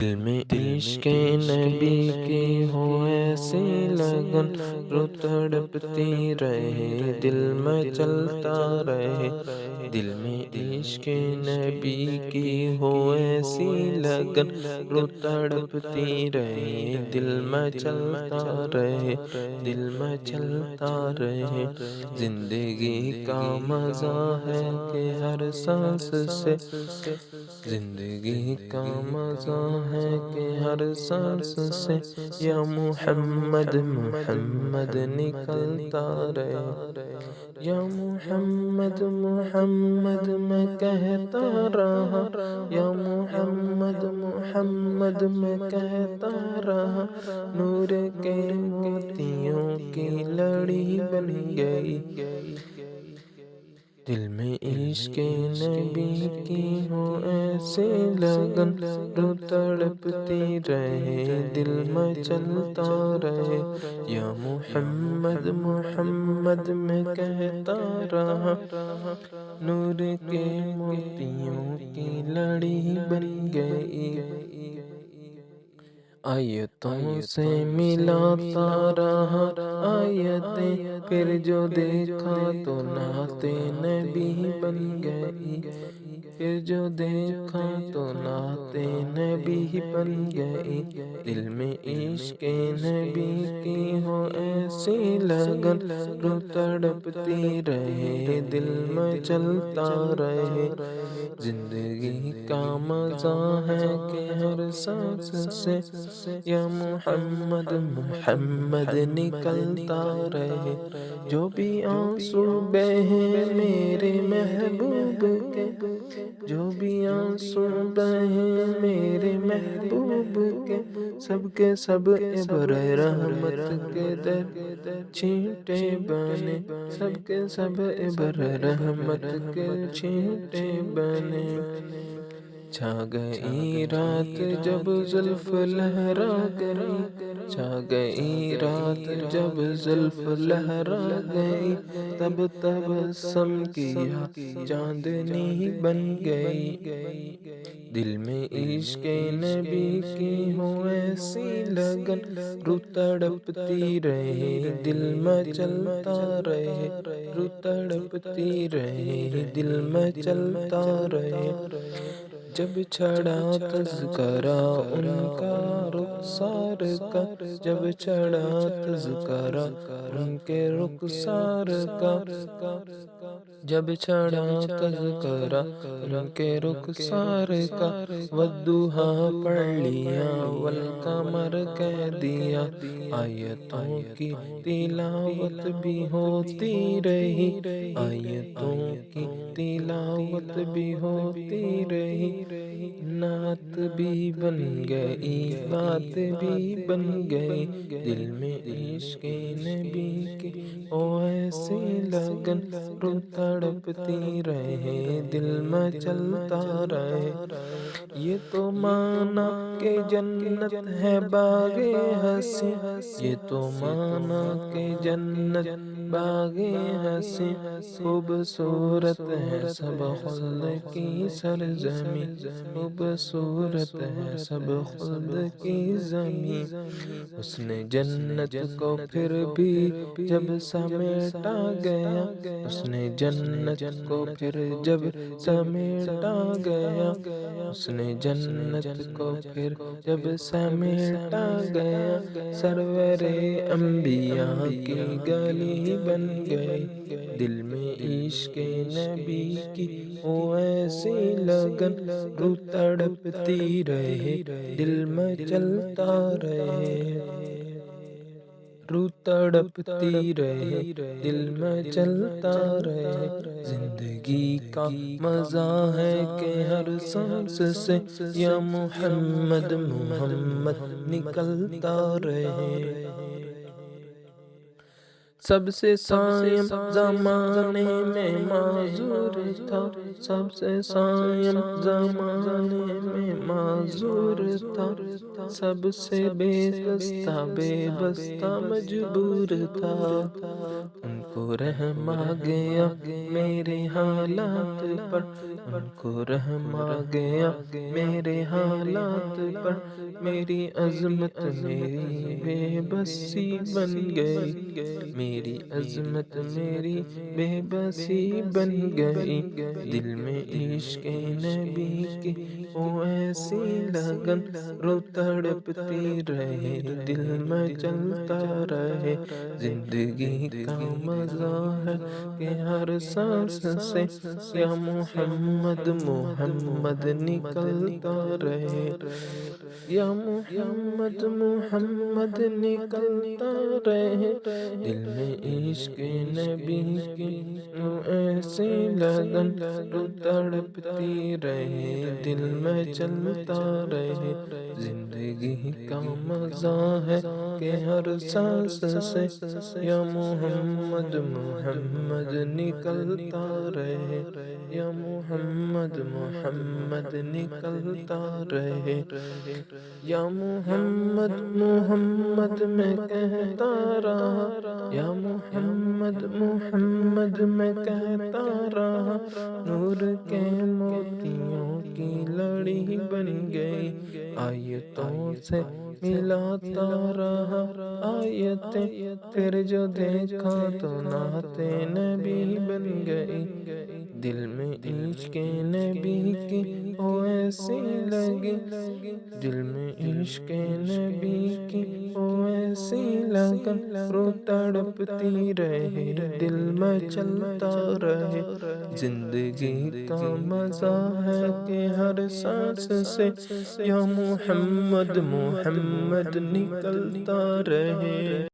دل میں عشق نبی کی ہو ایسی لگن، رو تڑپتی رہے دل میں چلتا رہے۔ دل میں عشق نبی کی ہو ایسی لگن، رو تڑپتی رہے دل میں چلتا رہے، دل میں چلتا رہے۔ زندگی کا مزہ ہے کہ ہر سانس سے، زندگی کا مزہ ہے کہ ہر سانس سے یا محمد محمد نکلتا رہے، یا محمد محمد میں کہتا رہا، یا محمد محمد میں کہتا رہا۔ نور کے موتیوں کی لڑی بن گئی، دل میں عشق نبی کی ہو ایسے لگن، رو تڑپتی رہے دل میں چلتا رہے، یا محمد محمد میں کہتا رہا۔ نور کے موتیوں کی لڑی بن گئی، آیتوں سے ملاتا رہا آیتیں، پھر جو دیکھا تو نعت نبی بن گئی، پھر جو دیکھا تو نعت نبی بن گئی۔ دل میں عشق نبی کی ہو ایسی لگن، رو تڑپتی رہے دل میں چلتا رہے۔ زندگی کا مزہ ہے کہ ہر سانس سے یا محمد محمد نکلتا رہے۔ جو بھی آنسو بہے میرے محبوب کے، جو بھی آنسو بہے میرے محبوب کے، سب کے سب عبر رحمت کے در چھینٹے بنے، سب کے سب عبر رحمت کے چھینٹے بنے۔ چھا گئی رات جب زلف لہرا گئی، چھا گئی رات جب زلف لہرا گئی، تب تبسم کیا چاندنی بن گئی۔ دل میں عشق نبی کی ہو ایسی لگن، رو تڑپتی رہے دل میں چلتا رہے، رو تڑپتی رہے دل میں چلتا رہے۔ جب چڑھا تذکرہ ان کا رخسار کا، جب چڑھا تذکرہ ان کے رخسار کا، جب چڑھا تذکرہ ان کے رخسار کا، والضحیٰ پڑھ لیا والقمر کہہ دیا، آیتوں کی تلاوت بھی ہوتی رہی، آیتوں کی تلاوت بھی ہوتی رہی۔ نعت بھی بن گئی بات بھی بن گئی، دل میں عشق نبی کی او ایسی لگن، رو تڑپتی رہے دل میں چلتا رہے۔ یہ تو مانا کہ جنت ہے باغ حسین، یہ تو مانا کہ جنت باغ حسین، خوبصورت ہے سب خلد کی سرزمین، خوبصورت ہے سب خلد کی زمین۔ اس نے جنت کو پھر بھی جب سمیٹا گیا، اس نے جنت کو پھر جب سمیٹا گیا، اس نے جنت کو پھر جب سمیٹا گیا، سرور انبیاء کی گلی بن گئی۔ دل میں عشق نبی کی او ایسی لگن، رو تڑپتی رہے دل میں چلتا رہے، رو تڑپتی رہے دل میں چلتا رہے۔ زندگی کا مزہ ہے کہ ہر سانس سے یا محمد محمد نکلتا رہے۔ سب سے سائم زمانے میں معذور تھا، سب سے سائم زمانے میں معذور تھا، سب سے بے بستہ مجبور تھا۔ ان کو رحم آ گیا میرے حالات پر، ان کو رحم آ گیا میرے حالات پر، میری عظمت میری بے بسی بن گئی، میری عظمت میری بے بسی بن گئی، دل میں عشق نبی کی وہ ایسی لگن رو تڑپتی رہے، دل میں چلتا رہے، زندگی کا مزہ ہے کہ ہر سانس سے یا محمد محمد نکلتا رہے، یا محمد محمد نکلتا رہے، دل میں عشق نبی کی وہ ایسی لگن رو تڑپتی رہے، دل میں چلتا رہے، زندگی کا مزہ ہے کہ ہر سانس سے یا محمد محمد نکلتا رہے، یا محمد محمد نکلتا رہے، یا محمد محمد میں کہتا رہا، یا محمد محمد میں کہتا رہا، نور کے موتیوں کی لڑی بن گئی، آیتوں سے ملاتا رہا آیتیں، پھر جو دیکھا تو نعت نبی بن گئی، دل میں عشق نبی کی وہ ایسی لگی، دل میں عشق نبی کی وہ ایسی لگن رو تڑپتی رہے، دل میں چلتا رہے، زندگی کا مزہ ہے کہ ہر سانس سے یا محمد محمد نکلتا رہے۔